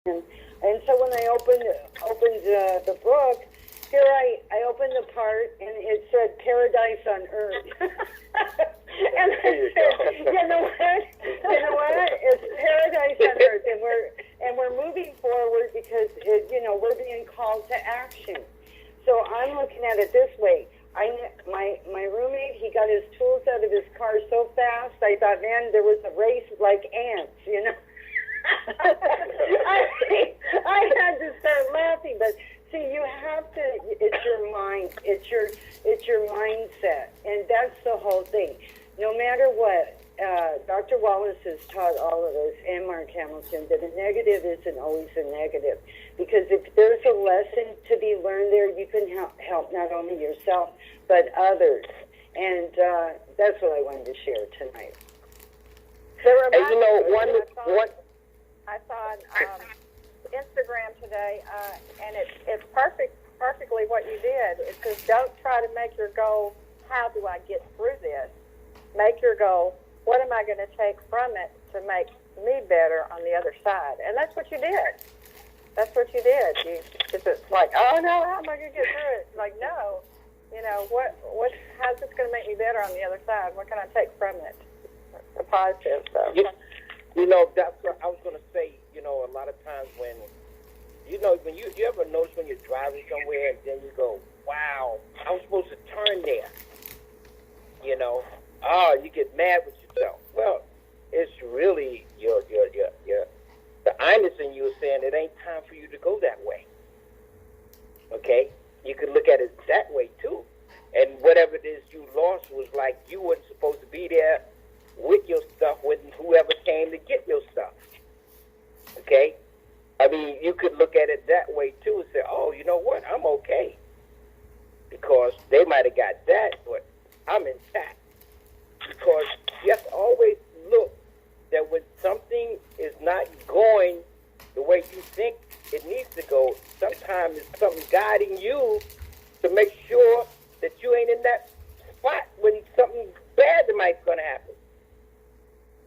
And so when I opened the book, here I opened the part and it said Paradise on Earth. And I said, you know what? You know what? It's Paradise on Earth, and we're moving forward because we're being called to action. So I'm looking at it this way. My roommate, he got his tools out of his car so fast. I thought, man, there was a race like ants, you know. I had to start laughing, but see, you have to. It's your mind. It's your mindset, and that's the whole thing. No matter what, Dr. Wallace has taught all of us, and Mark Hamilton, that a negative isn't always a negative, because if there's a lesson to be learned there, you can help not only yourself but others, and that's what I wanted to share tonight. So one. I saw on Instagram today, and it's perfectly what you did. It says, don't try to make your goal, how do I get through this? Make your goal, what am I going to take from it to make me better on the other side? And that's what you did. That's what you did. It's like, oh no, how am I going to get through it? Like, no, how's this going to make me better on the other side? What can I take from it? The positive stuff. That's what I was going to say. A lot of times when you ever notice when you're driving somewhere and then you go, wow, I was supposed to turn there. You get mad with yourself. Well, it's really the Ines in you is saying it ain't time for you to go that way. Okay? You could look at it that way too. And whatever it is you lost was like you weren't supposed to be there with your stuff when whoever came to get your stuff. Okay? I mean, you could look at it that way too and say, oh, you know what? I'm okay. Because they might have got that, but I'm intact. Because you have to always look that when something is not going the way you think it needs to go, sometimes it's something guiding you to make sure that you ain't in that spot when something bad might going to happen.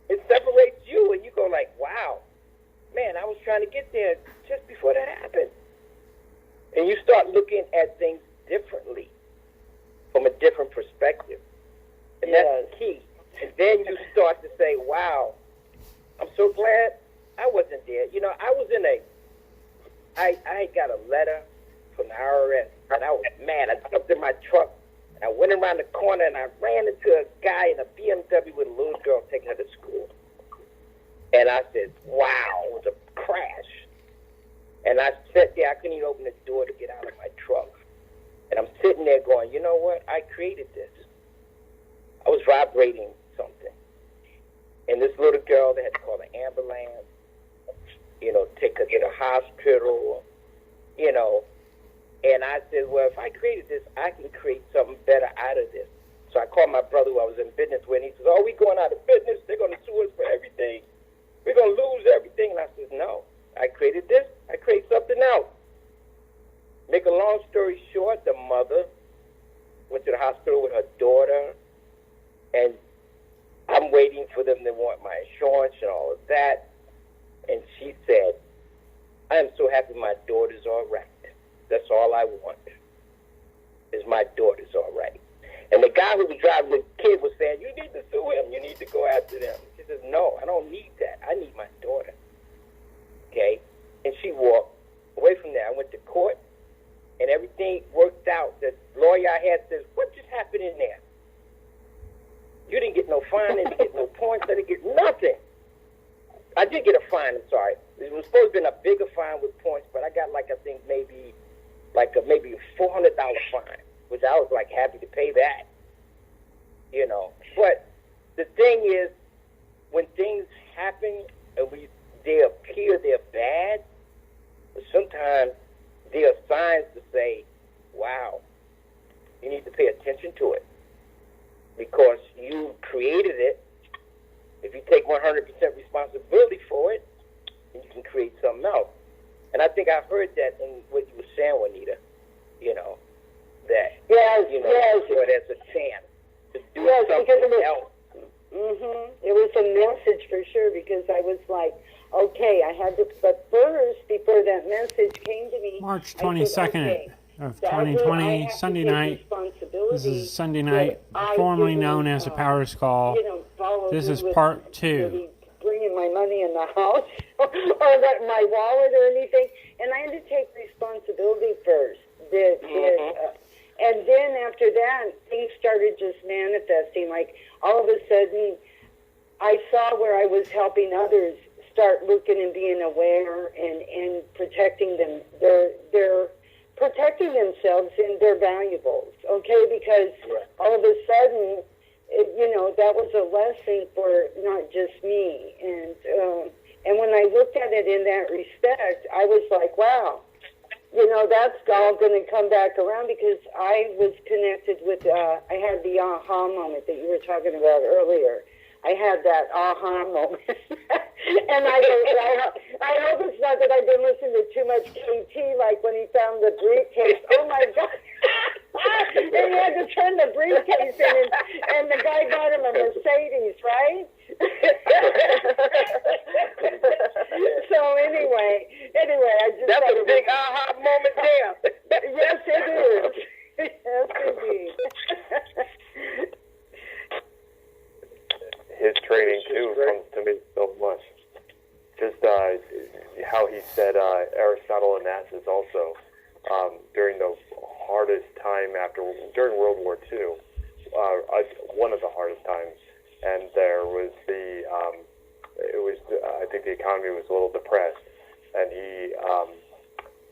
It separates you, and you go like, wow, man, I was trying to get there just before that happened. And you start looking at things differently, from a different perspective. And that's the key. And then you start to say, wow, I'm so glad I wasn't there. I was I got a letter from the IRS, and I was mad. I jumped in my truck, and I went around the corner, and I ran into a guy in a BMW with a little girl taking her to school. And I said, wow, it was a crash. And I sat there. I couldn't even open the door to get out of my truck. And I'm sitting there going, you know what? I created this. I was vibrating something. And this little girl, they had to call the ambulance, take her to the hospital, And I said, well, if I created this, I can create something better out of this. So I called my brother who I was in business with, and he says, oh, we going out of business. They're going to sue us for everything. We're going to lose everything. And I said, no, I created this. I created something else. Make a long story short, the mother went to the hospital with her daughter, and I'm waiting for them to want my insurance and all of that. And she said, I am so happy my daughter's all right. That's all I want, is my daughter's all right. And the guy who was driving the kid was saying, you need to sue him. You need to go after them. She says, no, I don't need that. I need my daughter. Okay? And she walked away from there. I went to court, and everything worked out. The lawyer I had says, what just happened in there? You didn't get no fine. I didn't get no points. I didn't get nothing. I did get a fine, I'm sorry. It was supposed to be a bigger fine with points, but I got maybe a $400 fine, which I was happy to pay that, But the thing is, when things happen and they appear they're bad, but sometimes there are signs to say, wow, you need to pay attention to it because you created it. If you take 100% responsibility for it, then you can create something else. And I think I heard that in what you were saying, Juanita, that there's a chance to do something else. It was a message for sure, because I was like, okay, I had to, but first, before that message came to me, March I said, 22nd okay, of Barbara, I 2020, have to Sunday take night. responsibility This is Sunday that night, I formerly didn't, known as a Powers Call. follow This through is with part 2. maybe bringing my money in the house or that my wallet or anything. And I had to take responsibility first. And then after that, things started just manifesting. Like all of a sudden, I saw where I was helping others start looking and being aware and protecting them. They're protecting themselves and their valuables. Okay, because all of a sudden, that was a lesson for not just me. And when I looked at it in that respect, I was like, wow. That's all going to come back around because I was connected with, I had the aha moment that you were talking about earlier. I had that aha moment. And I hope it's not that I've been listening to too much KT, like when he found the briefcase. Oh, my God. And he had to turn the briefcase in, and the guy got him a Mercedes, right? So anyway, I just that's a big aha moment there. Yes, it is. Yes, indeed. His training too comes to me so much. Just how he said Aristotle and Onassis also during the hardest time during World War II, one of the hardest times, and there was I think the economy was a little depressed, and he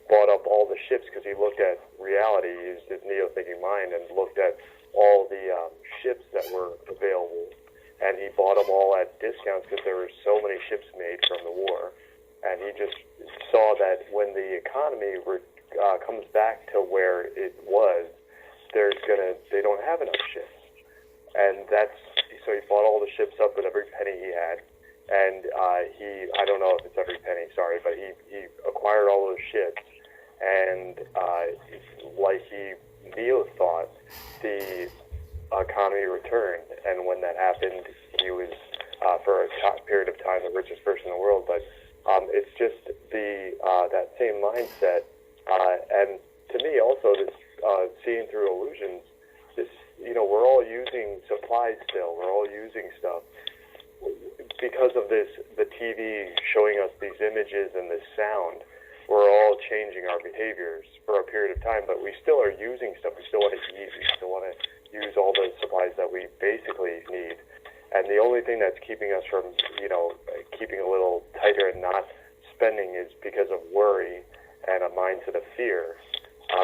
bought up all the ships because he looked at reality, he used his neo-thinking mind and looked at all the ships that were available, and he bought them all at discounts because there were so many ships made from the war, and he just saw that when the economy comes back to where it was, they don't have enough ships, and so he bought all the ships up with every penny he had, and I don't know if it's every penny, sorry, but he acquired all those ships, and like Neil thought, the economy returned, and when that happened, he was for a period of time the richest person in the world. But it's just that same mindset, and to me also this seeing through illusions. This we're all using supplies still. We're all using stuff because of this. The TV showing us these images and this sound. We're all changing our behaviors for a period of time, but we still are using stuff. We still want to eat. We still want to use all the supplies that we basically need. And the only thing that's keeping us from, keeping a little tighter and not spending is because of worry and a mindset of fear.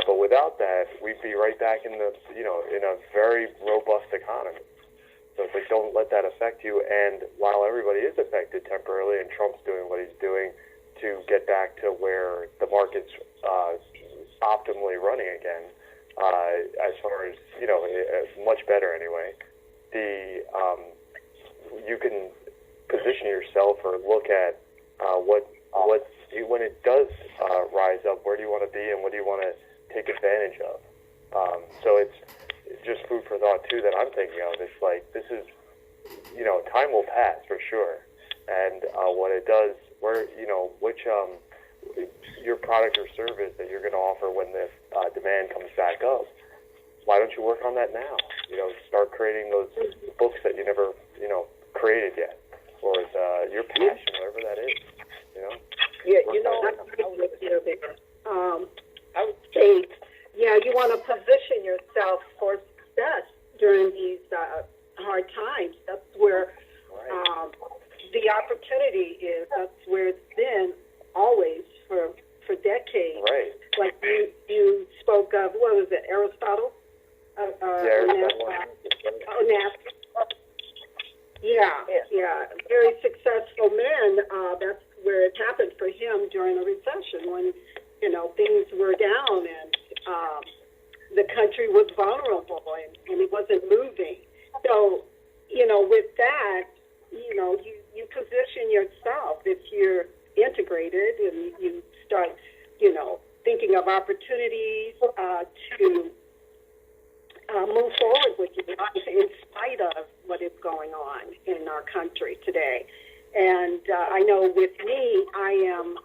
But without that, we'd be right back in in a very robust economy. So it's like, don't let that affect you. And while everybody is affected temporarily, and Trump's doing what he's doing to get back to where the market's optimally running again, as far as, much better anyway, you can position yourself or look at when it does rise up, where do you want to be and what do you want to take advantage of? So it's just food for thought too that I'm thinking of. It's like, this is, time will pass for sure. And what it does, which your product or service that you're going to offer when the demand comes back up, why don't you work on that now? Start creating those books that you never, created yet, or your passion, whatever that is. Yeah, I would say, you want to position yourself for success during these hard times. That's where the opportunity is. That's where it's been always for decades. Right. Like you spoke of, what was it, Aristotle? Yeah. Very successful men. That's where it happened for him during a recession when, things were down and the country was vulnerable and it wasn't moving. So, with that, you position yourself if you're integrated and you start, thinking of opportunities to move forward with your life in spite of what is going on in our country today. And I know with me, I am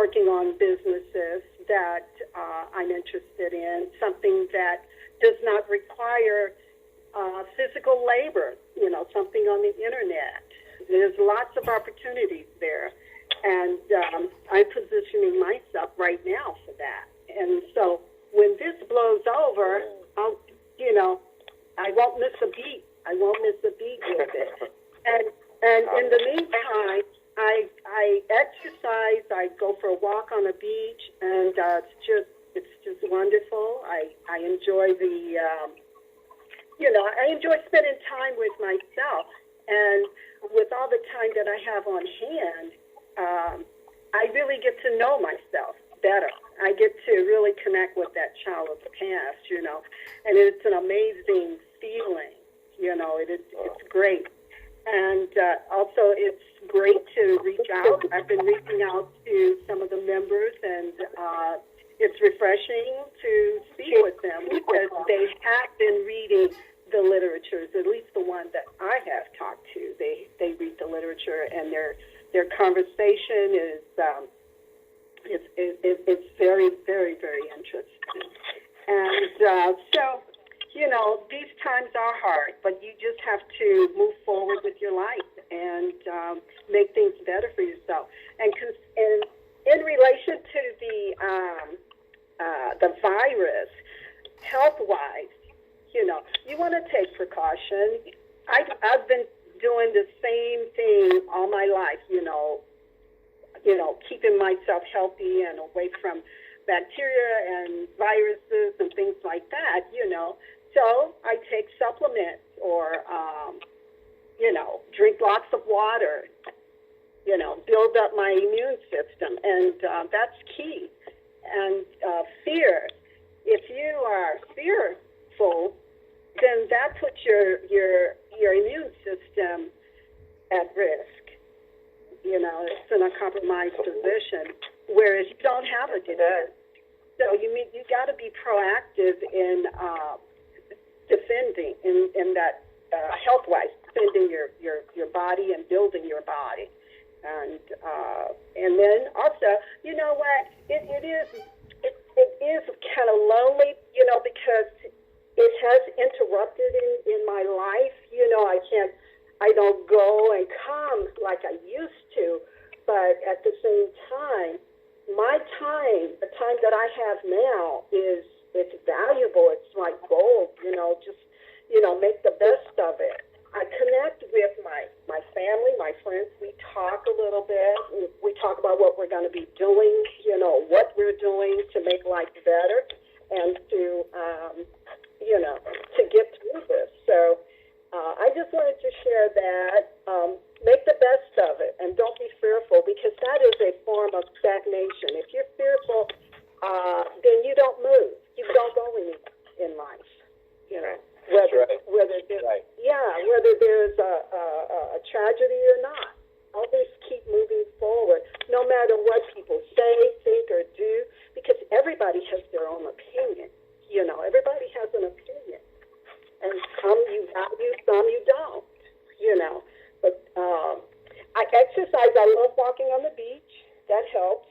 working on businesses that I'm interested in, something that does not require physical labor, something on the internet. There's lots of opportunities there. And I'm positioning myself right now for that. And so when this blows over, I won't miss a beat. I won't miss a beat with it. And in the meantime, I exercise. I go for a walk on the beach, and it's just wonderful. I enjoy I enjoy spending time with myself, and with all the time that I have on hand, I really get to know myself better. I get to really connect with that child of the past, and it's an amazing feeling. It's great. And also, it's great to reach out. I've been reaching out to some of the members, and it's refreshing to speak with them because they have been reading the literatures, at least the one that I have talked to. They read the literature, and their conversation is it's very, very, very interesting. And so, these times are hard, but you just have to move forward with your life and make things better for yourself. And in relation to the virus, health-wise, you want to take precaution. I've been doing the same thing all my life, keeping myself healthy and away from bacteria and viruses and things like that, So I take supplements or, drink lots of water, build up my immune system. And that's key. And fear. If you are fearful, then that puts your immune system at risk. It's in a compromised position, whereas you don't have a disease. So you got to be proactive in defending in that health-wise, defending your body and building your body, and then also, you know what, it is kind of lonely, because it has interrupted in my life. I don't go and come like I used to, but at the same time, the time that I have now it's valuable. It's like gold, make the best of it. I connect with my family, my friends. We talk a little bit. We talk about what we're going to be doing, what we're doing to make life better and to get through this. So I just wanted to share that. Make the best of it and don't be fearful, because that is a form of stagnation. If you're fearful, then you don't move. You don't go anywhere in life. Whether there's a tragedy or not. Always keep moving forward, no matter what people say, think, or do, because everybody has their own opinion. Everybody has an opinion, and some you value, some you don't. But I exercise. I love walking on the beach. That helps.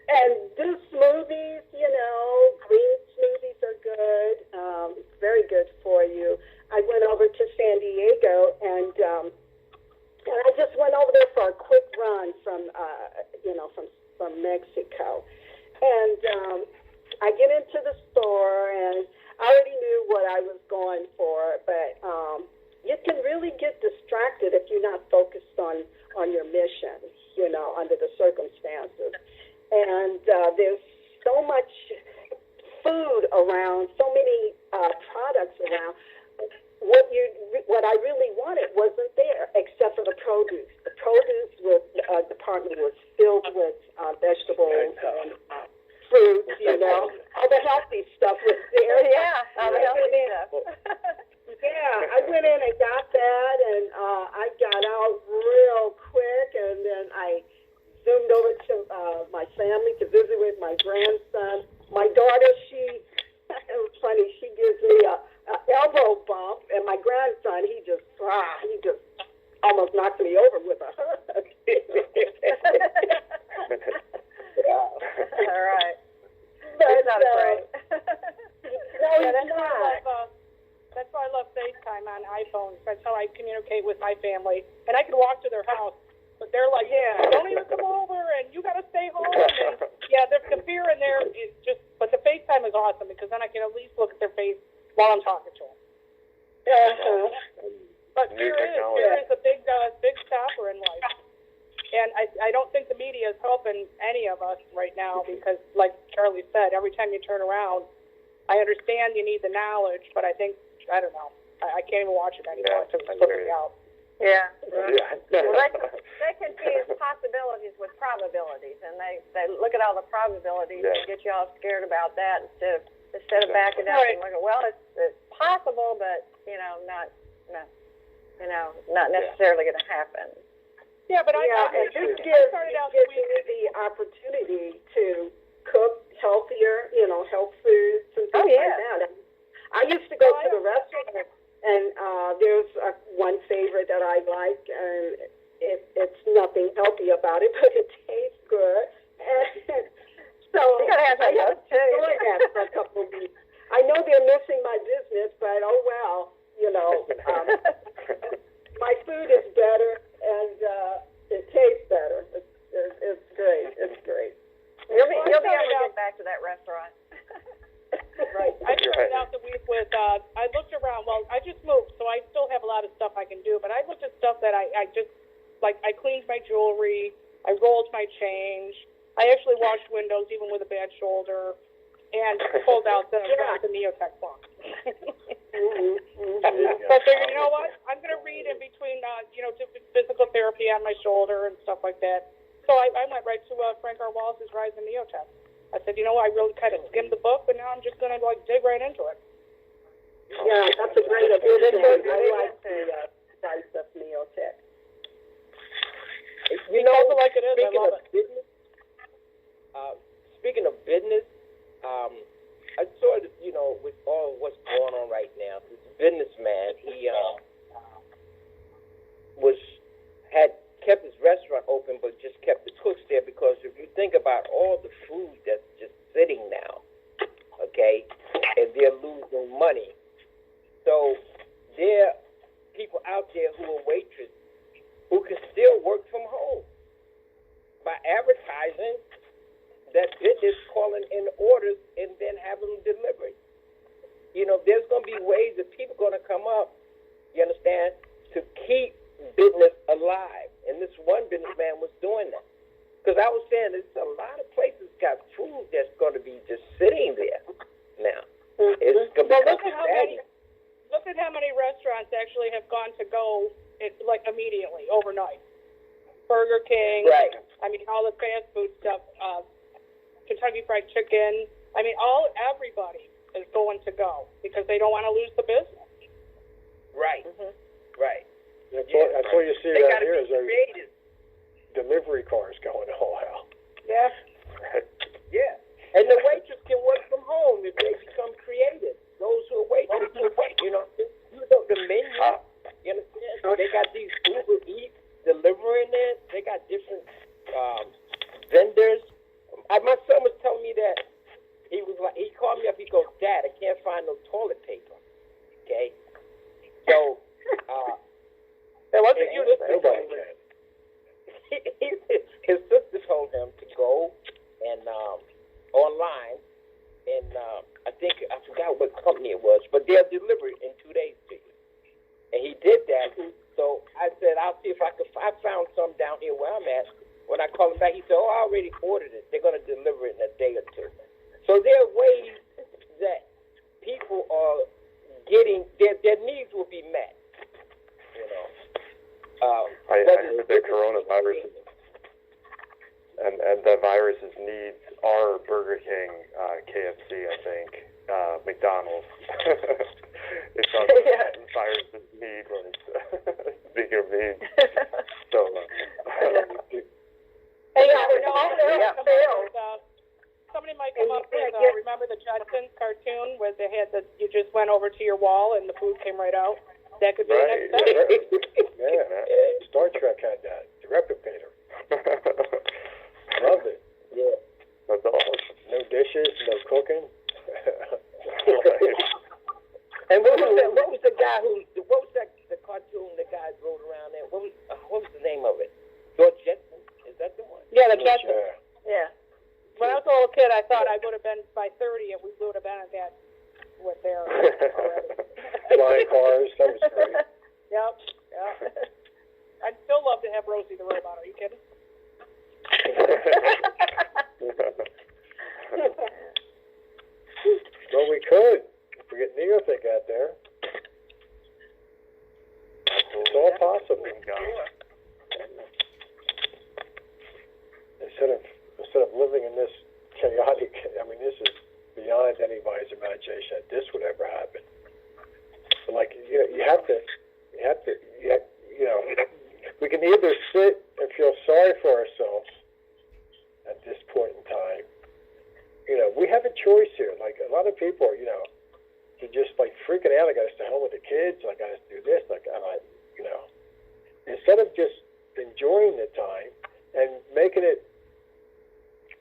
And do smoothies, green smoothies are good, very good for you. I went over to San Diego, and I just went over there for a quick run from Mexico. And I get into the store, and I already knew what I was going for, but you can really get distracted if you're not focused on your mission, under the circumstances. And there's so much food around, so many products around. What I really wanted wasn't there, except for the produce. The produce department was filled with vegetables and fruits, all the healthy stuff was there. Yeah, all the healthy stuff. Yeah, I went in and got that, and I got out real quick, and then I zoomed over to my family to visit with my grandson. My daughter, it was funny, she gives me a elbow bump, and my grandson, he just almost knocked me over with a hug. All right. But, He's not afraid. no, Yeah, he's not. that's why I love FaceTime on iPhones. That's how I communicate with my family. And I can walk to their house, but they're like, yeah, don't even come over, and you got to stay home. And yeah, the fear in there is just, but the FaceTime is awesome because then I can at least look at their face while I'm talking to them. But fear is a big stopper in life. And I don't think the media is helping any of us right now because, like Charlie said, every time you turn around, I understand you need the knowledge, but I think, I don't know, I can't even watch it anymore. It's flipping me out. Yeah. Yeah. Well, they confuse possibilities with probabilities, and they look at all the probabilities and get you all scared about that instead of backing up and looking. Well, it's possible, but not necessarily going to happen. Yeah, but and this gives you the opportunity to cook healthier, health foods and things like that. I used to go to the restaurant, and there's one favorite that I like, and it's nothing healthy about it, but it tastes good. And so You gotta have I that haven't too. enjoyed that for a couple of weeks. I know they're missing my business, but oh well, my food is better and it tastes better. It's great. It's great. You'll be able to get back to that restaurant. Right. I started out the week with, I looked around, well, I just moved, so I still have a lot of stuff I can do, but I looked at stuff that I just, like, I cleaned my jewelry, I rolled my change, I actually washed windows even with a bad shoulder, and pulled out the Neotech book. So I figured, you know what, I'm going to read in between, physical therapy on my shoulder and stuff like that. So I went right to Frank R. Wallace's Rise in Neotech. I said, I really kind of skimmed the book, but now I'm just going to, dig right into it. Yeah, that's a great addition. I like the price of Neotech. Like it is, I love it. Speaking of business, I saw that, with all what's going on right now, this businessman, he had kept his restaurant open, but just kept the cooks there because if you think about all the food that's just sitting now, okay, and they're losing money. So there are people out there who are waitresses who can still work from home by advertising that business, calling in orders and then having them delivered. There's going to be ways that people are going to come up, you understand, to keep business alive. And this one businessman was doing that. Because I was saying there's a lot of places got food that's going to be just sitting there now. It's going to be look at how many restaurants actually have gone to go, immediately, overnight. Burger King. Right. I mean, all the fast food stuff, Kentucky Fried Chicken. I mean, everybody is going to go because they don't want to lose the business. Right. Right. That's what you see they out here is those creative. delivery cars going all out. Yeah. Yeah. And the waitress can work from home if they become creative. Those who are waitresses, the menu, you understand? So they got these Uber Eats delivering it. They got different vendors. My son was telling me that he called me up. He goes, "Dad, I can't find no toilet paper." Okay. So, That wasn't you. Nobody can. His sister told him to go and online, and I forgot what company it was, but they'll deliver it in 2 days to you. And he did that. So I said, I'll see if I found some down here where I'm at. When I called him back, he said, I already ordered it. They're going to deliver it in a day or two. So there are ways that people are getting, their needs will be met. I heard that coronavirus and the virus's needs are Burger King, KFC, I think, McDonald's. It's on the virus's need was speaking of needs. So, somebody might come up with, remember the Jetsons cartoon where they had you just went over to your wall and the food came right out? That could be the Right. next step. Yeah, Star Trek had that, the replicator. Loved it. Yeah. That's awesome. No dishes, no cooking. And what was the guy what was that, the cartoon the guys rode around there? What was the name of it? George Jetson? Is that the one? Yeah, the Jetsons. Yeah. When I was a little kid, I thought I would have been by 30, and we would have been at that with there already. Flying cars, that was great. Yep. I'd still love to have Rosie the robot. Are you kidding? Well, we could. If we get Neothink out there, it's all possible. Instead of living in this chaotic, I mean, this is beyond anybody's imagination that this would ever happen. But like, you have to, we can either sit and feel sorry for ourselves at this point in time. We have a choice here. Like, a lot of people are, they're just like freaking out. I got to stay home with the kids. I got to do this. Instead of just enjoying the time and making it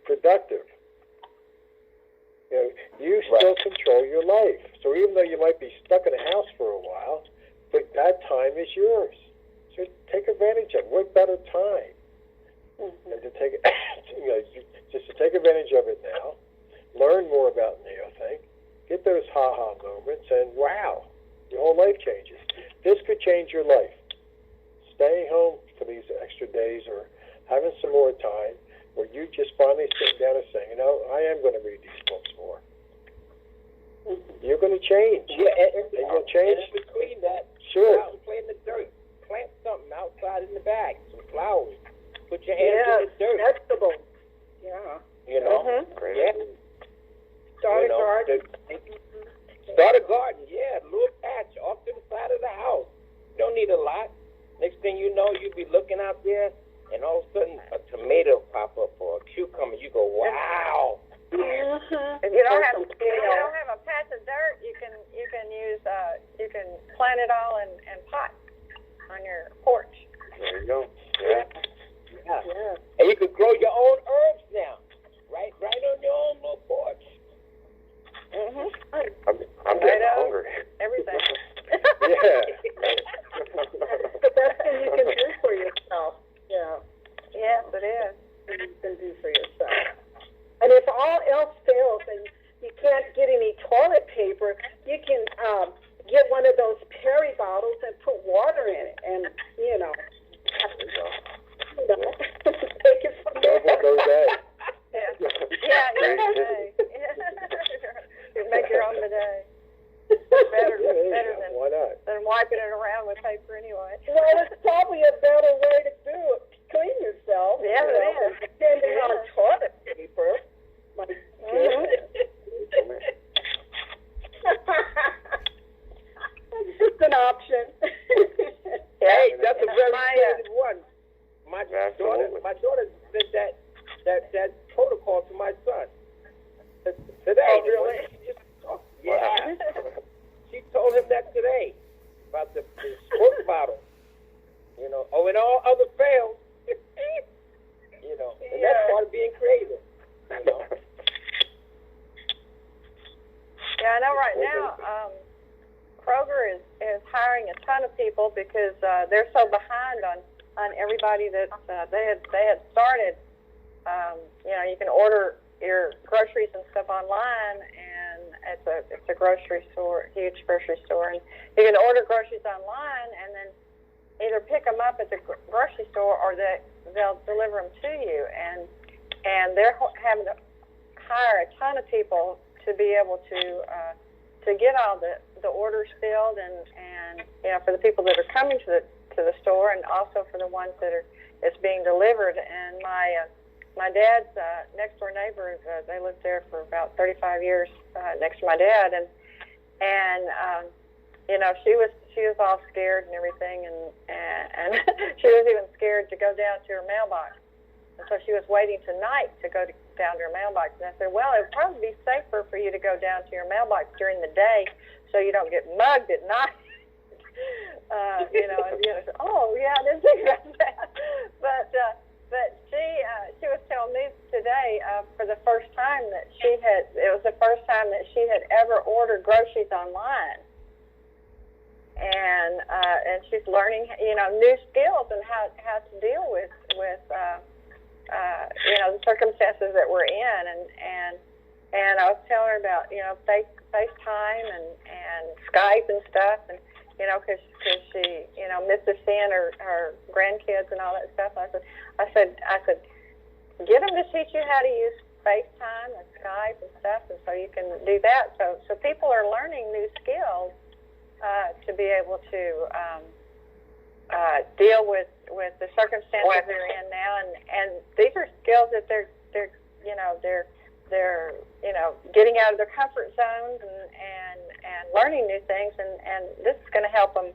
productive, you still control your life. So even though you might be stuck in a house for a while, but that time is yours. So take advantage of it. What better time than to take it, just to take advantage of it now, learn more about Neothink, get those ha-ha moments, and wow, your whole life changes. This could change your life. Staying home for these extra days or having some more time where you just finally sit down and say, I am going to read these books more. You're going to change. Yeah, and you'll change. And in between that, Sure. go out and play in the dirt. Plant something outside in the bag, some flowers. Put your hands in the dirt. Vegetables. Yeah. Great. Yeah. Start a garden. Start a garden, yeah. A little patch off to the side of the house. You don't need a lot. Next thing you know, you'll be looking out there, and all of a sudden a tomato pop up or a cucumber. You go, wow. If you don't have a patch of dirt, you can use you can plant it all in pots on your porch. There you go. Yeah. And you can grow your own herbs now, right on your own little porch. I'm getting hungry. Everything. Yeah. The best thing you can do for yourself. Yeah. Yes, it is. You can do for yourself. And if all else fails and you can't get any toilet paper, you can get one of those Perry bottles and put water in it, and take it from there. Double day. You make your own today. Better than Why not? wiping it around with paper anyway. Well, it's probably a better way to do it. Clean yourself. Yeah, it is. Depending on toilet paper. My goodness. It's just an option. Hey, that's a very creative one. My Absolutely. daughter said that protocol to my son today. Oh, really? Yeah. She told him that today about the squirt bottle. Oh, and all other fails. And that's part of being creative. Yeah, I know right now Kroger is hiring a ton of people because they're so behind on everybody that they had started. You can order your groceries and stuff online, and it's a grocery store, huge grocery store, and you can order groceries online and then either pick them up at the grocery store or they'll deliver them to you, and they're having to hire a ton of people to be able to get all the orders filled, and for the people that are coming to the store, and also for the ones that it's being delivered. And my dad's next door neighbor, they lived there for about 35 years next to my dad, and she was all scared and everything, and she was even scared to go down to her mailbox. And so she was waiting tonight to go down to her mailbox. And I said, well, it would probably be safer for you to go down to your mailbox during the day so you don't get mugged at night. Oh yeah, I didn't think about that. But she was telling me today for the first time that it was the first time that she had ever ordered groceries online. And she's learning, new skills and how to deal with the circumstances that we're in. And I was telling her about, FaceTime and Skype and stuff, and because she, misses seeing her grandkids and all that stuff. I said I could get them to teach you how to use FaceTime and Skype and stuff, and so you can do that. So people are learning new skills to be able to deal with the circumstances they're in now, and these are skills that they're getting out of their comfort zones and learning new things, and this is going to help them,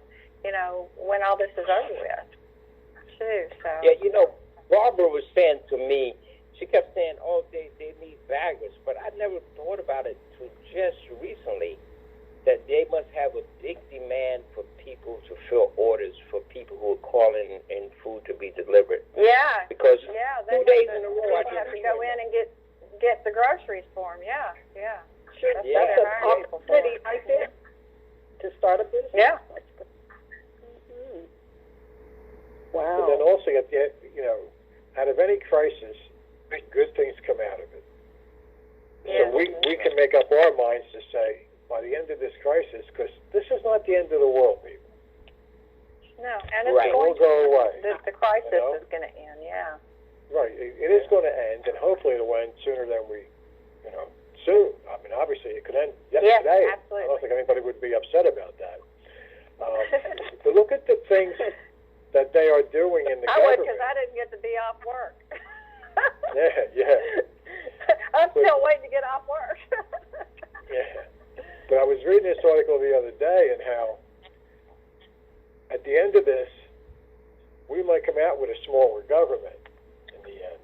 when all this is over with, too. So yeah, Barbara was saying to me, she kept saying, "Oh, they need baggers," but I never thought about it till just recently, that they must have a big demand for people to fill orders for people who are calling in food to be delivered. Yeah. Because 2 days in a row, I have to go in and get the groceries for them. Yeah. Sure. That's an opportunity, I think, to start a business. Yeah. Mm-hmm. Wow. And then also, out of any crisis, good things come out of it. Yeah. So we can make up our minds to say, by the end of this crisis, because this is not the end of the world, people. No, and it's Right. going It will go away. The crisis is going to end. Yeah. Right. It is going to end, and hopefully it'll end sooner than we, soon. I mean, obviously it could end yesterday. Yes, absolutely. I don't think anybody would be upset about that. But look at the things that they are doing in the I would, government. because I didn't get to be off work. Yeah. I'm still waiting to get off work. Yeah. But I was reading this article the other day, and how at the end of this, we might come out with a smaller government in the end.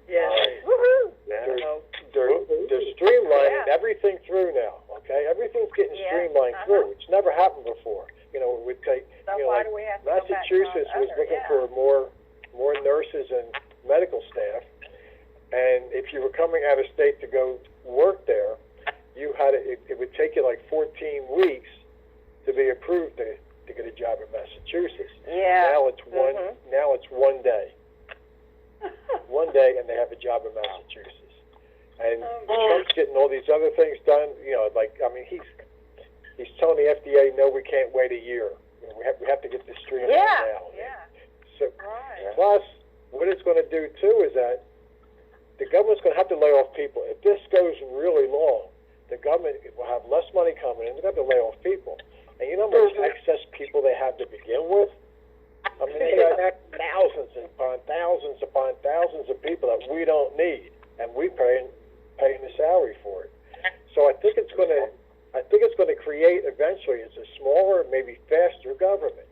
Yeah. Woohoo! They're streamlining everything through now. Okay, everything's getting streamlined through. It's never happened before. It would take. So why do we have to go back to Massachusetts was looking for more nurses and medical staff, and if you were coming out of state to go work there, you had it would take you like 14 weeks to be approved to get a job in Massachusetts. Yeah. Now it's one. Now it's 1 day. 1 day, and they have a job in Massachusetts. And Trump's getting all these other things done. He's telling the FDA, no, we can't wait a year. We have to get this streamlined now. Yeah. So, plus, what it's going to do too is that the government's going to have to lay off people. If this goes really long, the government will have less money coming in. They're going to have to lay off people. And you know how much excess people they have to begin with? I mean, they got thousands upon thousands of people that we don't need, and we paying the salary for it. So I think it's going to create eventually it's a smaller, maybe faster government,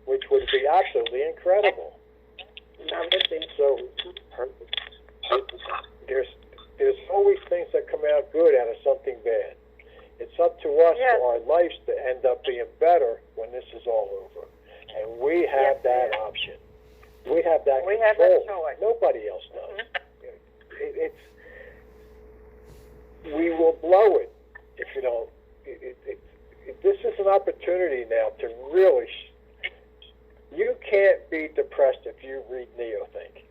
which would be absolutely incredible. So there's always things that come out good out of something bad. It's up to us for our lives to end up being better when this is all over. And we have that option. We have that control. Have that choice. Nobody else does. We will blow it if you don't. This is an opportunity now to really. You can't be depressed if you read Neothink.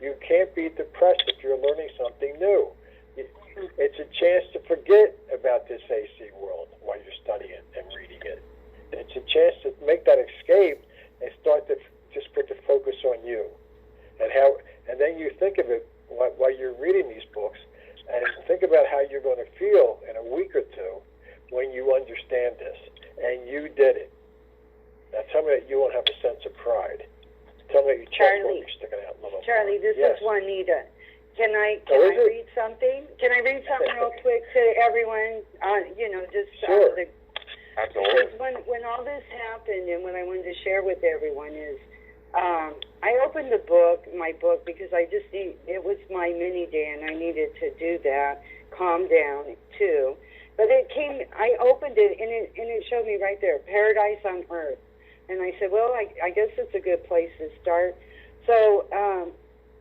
You can't be depressed if you're learning something new. It's a chance to forget about this AC world while you're studying and reading it. It's a chance to make that escape and start to just put the focus on you, and then you think of it while you're reading these books, and think about how you're going to feel in a week or two when you understand this, and you did it. Now tell me that you won't have a sense of pride. Tell me that your chest won't be sticking out a little. Charlie, this is Juanita. Can I read something? Can I read something real quick to everyone? Sure. Because when all this happened, and what I wanted to share with everyone is, I opened my book, because it was my mini day, and I needed to do that, calm down too. But I opened it, and it showed me right there, Paradise on Earth. And I said, well, I guess it's a good place to start. So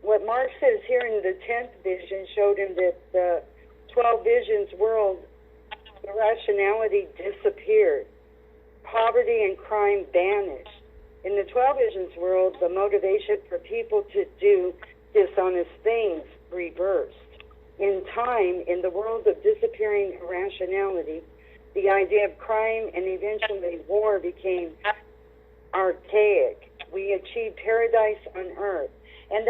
what Mark says here in the 10th vision showed him that the 12 visions world, the rationality disappeared. Poverty and crime vanished. In the 12 visions world, the motivation for people to do dishonest things reversed. In time, in the world of disappearing irrationality, the idea of crime and eventually war became archaic. We achieved paradise on earth. And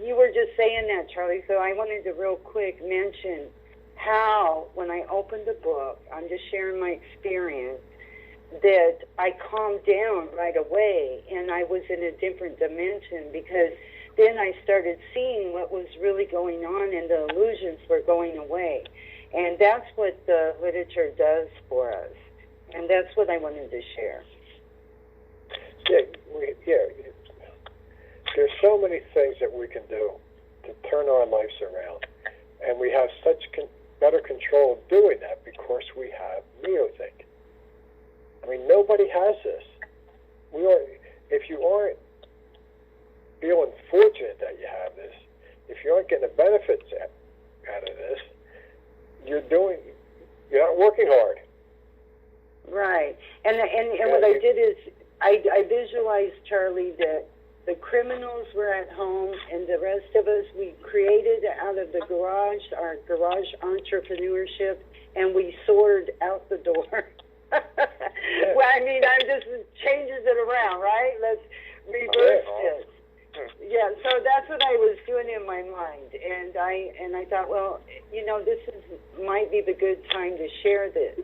you were just saying that, Charlie, so I wanted to real quick mention how, when I opened the book, I'm just sharing my experience, that I calmed down right away, and I was in a different dimension, because then I started seeing what was really going on, and the illusions were going away. And that's what the literature does for us. And that's what I wanted to share. There's so many things that we can do to turn our lives around. And we have such better control of doing that because we have NeoThink. I mean, nobody has this. If you aren't feeling fortunate that you have this, if you aren't getting the benefits out of this, you're not working hard. Right. And what I did is I visualized, Charlie, that the criminals were at home, and the rest of us, we created out of the garage, our garage entrepreneurship, and we soared out the door. Well, I mean, I just changes it around, right? Let's reverse this. Yeah, so that's what I was doing in my mind, and I thought, well, this might be the good time to share this,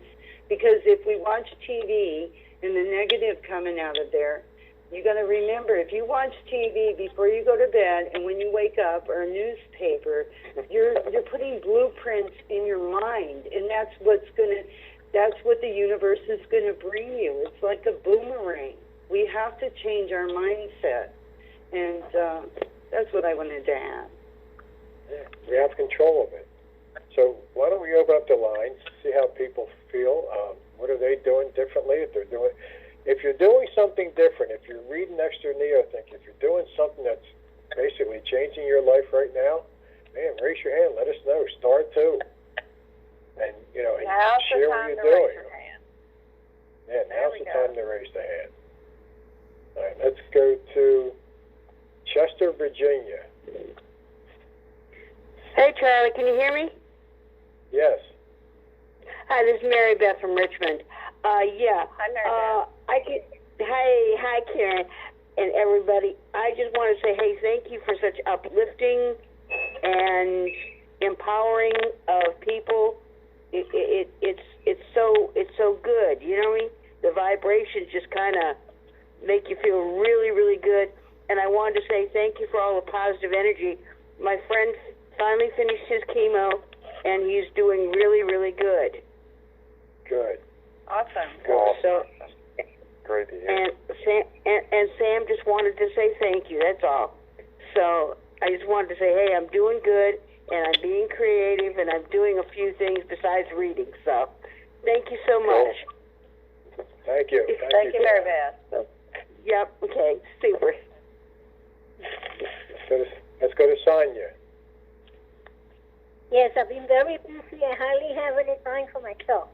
because if we watch TV and the negative coming out of there, you got to remember, if you watch TV before you go to bed and when you wake up, or a newspaper, you're putting blueprints in your mind, and that's what the universe is going to bring you. It's like a boomerang. We have to change our mindset, and that's what I wanted to add. Yeah, we have control of it. So why don't we open up the lines, see how people feel? What are they doing differently? If you're doing something different, if you're reading extra NeoThink, if you're doing something that's basically changing your life right now, man, raise your hand. Let us know. Star 2. And, and share what you're doing. Yeah, now's the time to raise the hand. All right, let's go to Chester, Virginia. Hey, Charlie, can you hear me? Yes. Hi, this is Mary Beth from Richmond. Yeah. Hi, Mary Beth. Hi, Karen, and everybody. I just want to say, hey, thank you for such uplifting and empowering of people. It's so good. You know what I mean? The vibrations just kind of make you feel really, really good. And I wanted to say thank you for all the positive energy. My friend finally finished his chemo, and he's doing really, really good. Good. Awesome. Good. So, great to hear. And Sam just wanted to say thank you. That's all. So I just wanted to say, hey, I'm doing good, and I'm being creative, and I'm doing a few things besides reading. So thank you so much. Cool. Thank you. Thank you, Mary Beth. Yep. Okay. Super. Let's go to Sonia. Yes, I've been very busy. I hardly have any time for myself.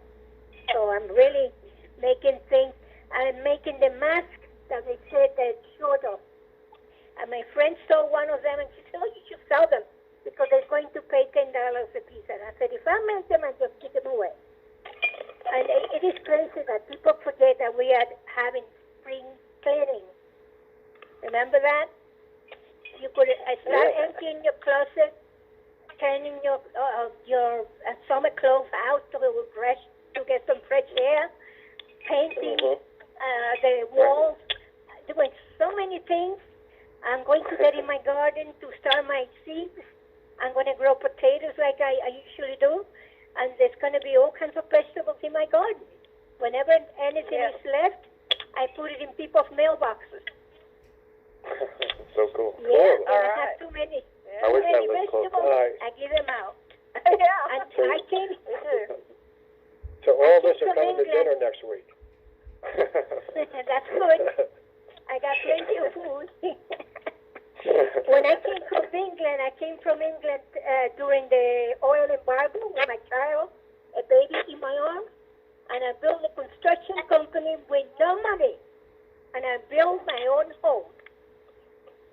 So I'm really making things. I'm making the mask that they said that it's short of. And my friend saw one of them, and she said, oh, you should sell them because they're going to pay $10 a piece. And I said, if I make them, I just give them away. And it is crazy that people forget that we are having spring cleaning. Remember that? You could start emptying your closet, turning your summer clothes out to get some fresh air, painting the walls, doing so many things. I'm going to get in my garden to start my seeds. I'm going to grow potatoes like I usually do, and there's going to be all kinds of vegetables in my garden. Whenever anything is left, I put it in people's mailboxes. So cool. Yeah, when I have too many vegetables, I give them out. And I came. So all of us came are from coming to England. dinner next week. That's good. I got plenty of food. When I came from England during the oil embargo with my child, a baby in my arms, and I built a construction company with no money, and I built my own home.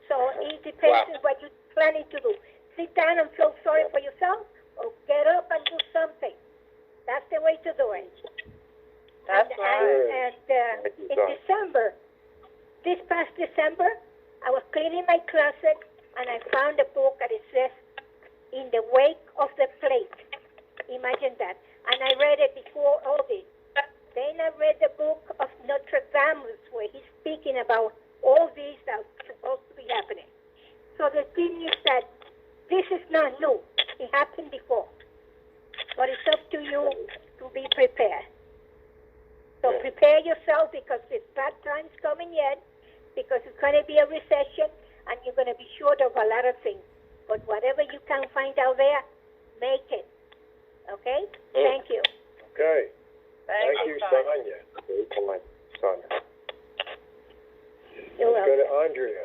So it depends on what you're planning to do. Sit down and feel sorry for yourself, or get up and do something. That's the way to do it. That's right. And in December, this past December, I was cleaning my closet and I found a book that it says, "In the Wake of the Plague." Imagine that. And I read it before all this. Then I read the book of Nostradamus, where he's speaking about all these that are supposed to be happening. So the thing is that this is not new. It happened before. But it's up to you to be prepared. So prepare yourself, because it's bad times coming yet, because it's going to be a recession and you're going to be short of a lot of things. But whatever you can find out there, make it. Okay? Thank you. Okay. Thank you, Sonia. Sonia. For my son. You're Let's go welcome. to Andrea.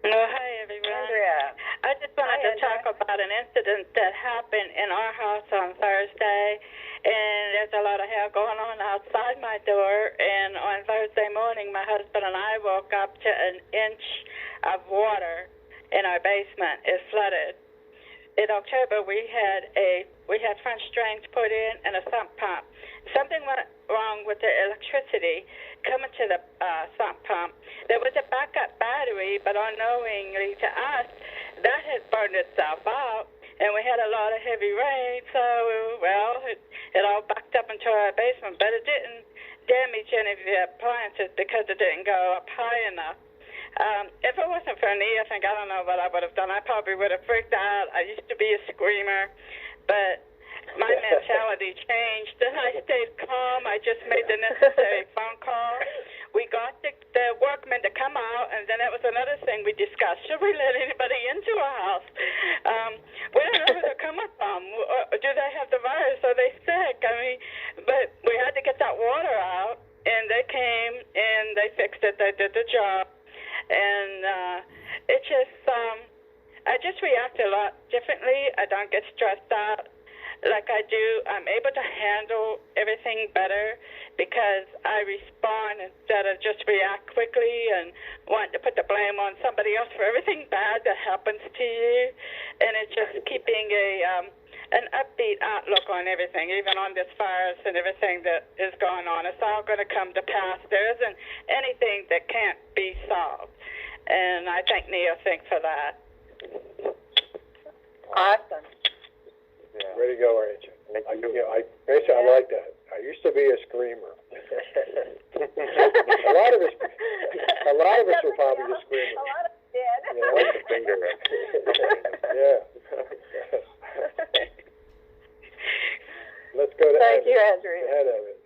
Oh, hi, everyone. Andrea. I just wanted to talk about an incident that happened in our house on Thursday, and there's a lot of hair going on outside my door, and on Thursday morning, my husband and I woke up to an inch of water in our basement. It flooded. In October, we had French drains put in and a sump pump. Something went wrong with the electricity coming to the sump pump. There was a backup battery, but unknowingly to us, that had burned itself out, and we had a lot of heavy rain, so, it all backed up into our basement, but it didn't damage any of the appliances because it didn't go up high enough. If it wasn't for me, I don't know what I would have done. I probably would have freaked out. I used to be a screamer, but my mentality changed, and I stayed calm. I just made the necessary phone call. We got the workmen to come out, and then that was another thing we discussed. Should we let anybody into our house? We don't know who they're coming from. Do they have the virus? Are they sick? But we had to get that water out, and they came, and they fixed it. They did the job. And it just, I just react a lot differently. I don't get stressed out like I do. I'm able to handle everything better because I respond instead of just react quickly and want to put the blame on somebody else for everything bad that happens to you. And it's just keeping an upbeat outlook on everything, even on this virus and everything that is going on. It's all going to come to pass. There isn't anything that can't be solved. And I thank Neil Fink for that. Awesome. Yeah. Way to go, Angel. I like that. I used to be a screamer. a lot of us were probably the screamers. A lot of us did. Yeah. Like the finger. Yeah. Let's go to Thank you, Evan. Andrea. Go ahead, Evan.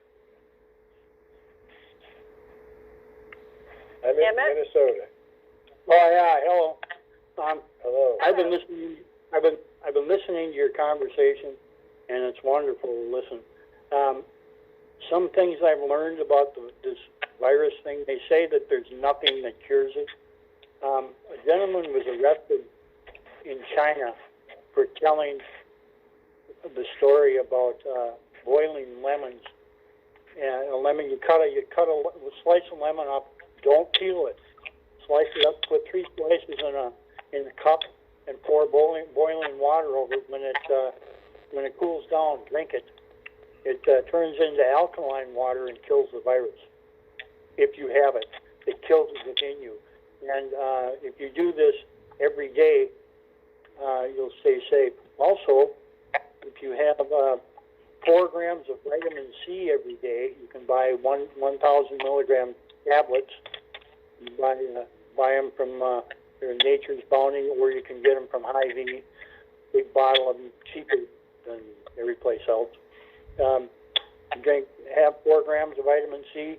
I'm in Emmett? Minnesota. Oh yeah, hello. Hello. I've been listening. I've been listening to your conversation, and it's wonderful to listen. Some things I've learned about this virus thing. They say that there's nothing that cures it. A gentleman was arrested in China for telling the story about boiling lemons. And a lemon, you cut a slice of lemon up. Don't peel it. Slice it up. Put 3 slices in a cup and pour boiling water over it. When it cools down, drink it. It turns into alkaline water and kills the virus. If you have it, it kills it within you. And if you do this every day, you'll stay safe. Also, if you have 4 grams of vitamin C every day, you can buy 1,000 milligram tablets. You buy them from Nature's Bounty, or you can get them from Hy-Vee. Big bottle of them, cheaper than every place else. Have 4 grams of vitamin C,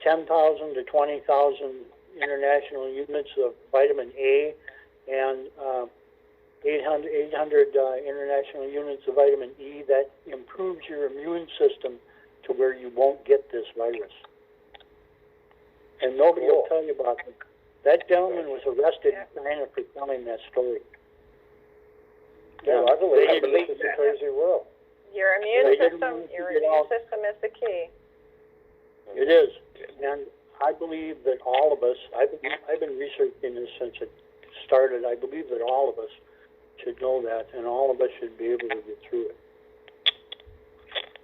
10,000 to 20,000 international units of vitamin A, and 800 international units of vitamin E that improves your immune system to where you won't get this virus. And nobody will tell you about it. That gentleman was arrested in China for telling that story. Yeah, I believe it's a crazy world. Your immune system is the key. It is. And I believe that all of us, I've been researching this since it started. I believe that all of us should know that, and all of us should be able to get through it.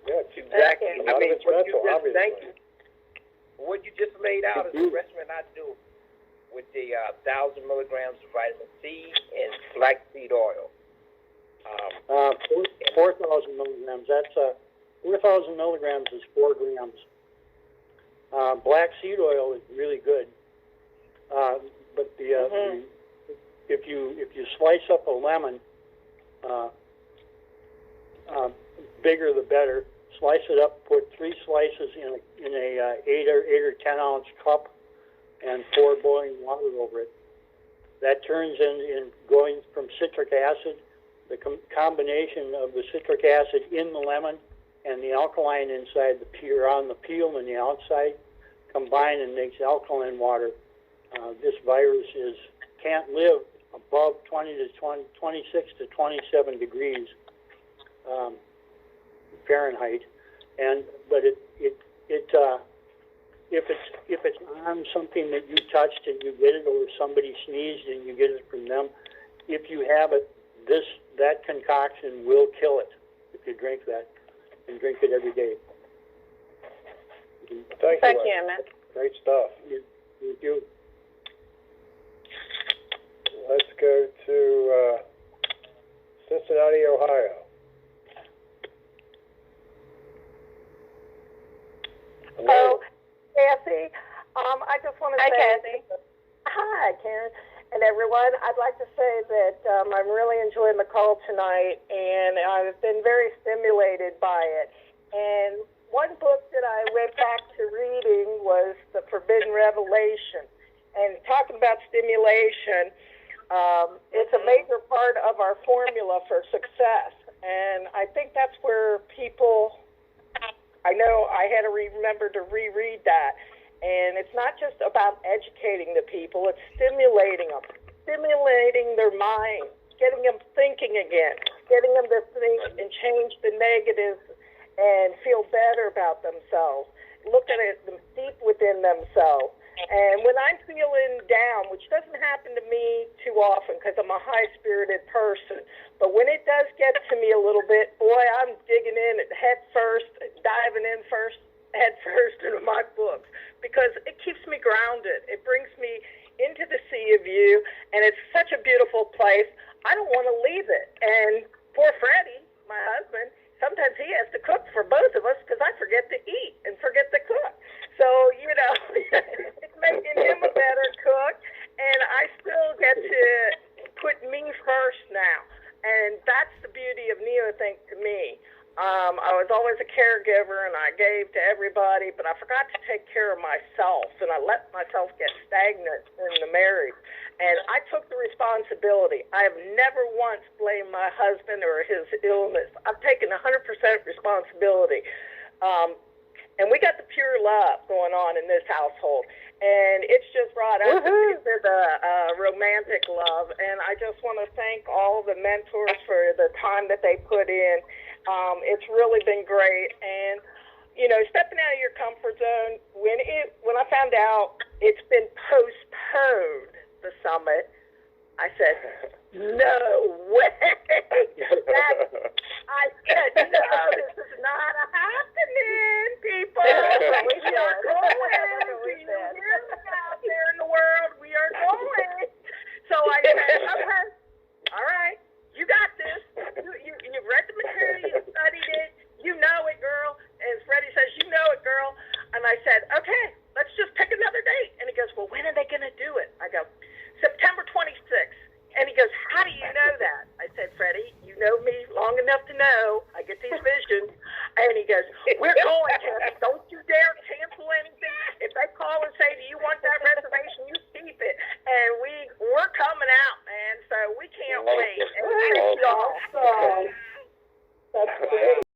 Yeah, it's exactly. A lot of it's mental, obviously. Thank you. What you just laid out is the regimen I do with the 1,000 milligrams of vitamin C and flaxseed oil. 4,000 milligrams. That's 4,000 milligrams is 4 grams. Black seed oil is really good, but if you slice up a lemon, bigger the better. Slice it up. Put 3 slices in a 8 or 10 ounce cup, and pour boiling water over it. That turns in going from citric acid. The combination of the citric acid in the lemon and the alkaline inside the peel, on the peel and the outside, combine and makes alkaline water. This virus can't live above 26 to 27 degrees Fahrenheit, but if it's on something that you touched and you get it, or somebody sneezed and you get it from them, if you have it, that concoction will kill it if you drink that, and drink it every day. Thank you, Emmett. Great stuff. Thank you. Let's go to Cincinnati, Ohio. Oh, Kathy, I just want to say... Hi, Kathy. Hi, Karen, and everyone. I'd like to say that I'm really enjoying the call tonight, and I've been very stimulated by it. And one book that I went back to reading was The Forbidden Revelation. And talking about stimulation, it's a major part of our formula for success. And I think that's where people... I know I had to remember to reread that. And it's not just about educating the people, it's stimulating them, stimulating their mind, getting them thinking again, getting them to think and change the negatives and feel better about themselves, look at it deep within themselves. And when I'm feeling down, which doesn't happen to me too often because I'm a high-spirited person, but when it does get to me a little bit, boy, I'm digging in head first, diving in head first into my books, because it keeps me grounded. It brings me into the sea of you, and it's such a beautiful place. I don't want to leave it. And poor Freddie, my husband, sometimes he has to cook for both of us because I forget to eat and forget to cook. So, it's making him a better cook, and I still get to put me first now. And that's the beauty of NeoThink to me. I was always a caregiver, and I gave to everybody, but I forgot to take care of myself, and I let myself get stagnant in the marriage. And I took the responsibility. I have never once blamed my husband or his illness. I've taken 100% responsibility. And we got the pure love going on in this household. And it's just brought us to the romantic love. And I just want to thank all the mentors for the time that they put in. It's really been great. And, stepping out of your comfort zone, when I found out it's been postponed, the summit, I said, no way. I said, no, this is not happening, people. We are going. Out there in the world, we are going. So I said, okay, all right, you got this. You've read the material, you've studied it, you know it, girl. And Freddie says, you know it, girl. And I said, okay, let's just pick another date. And he goes, well, when are they going to do it? I go, September 26th. And he goes, how do you know that? I said, Freddie, you know me long enough to know I get these visions. And he goes, we're going, Kathy. Don't you dare cancel anything. If they call and say, do you want that reservation, you keep it. And we're coming out, man. So we can't can't Thank wait. you. And thank you all. Awesome. That's great.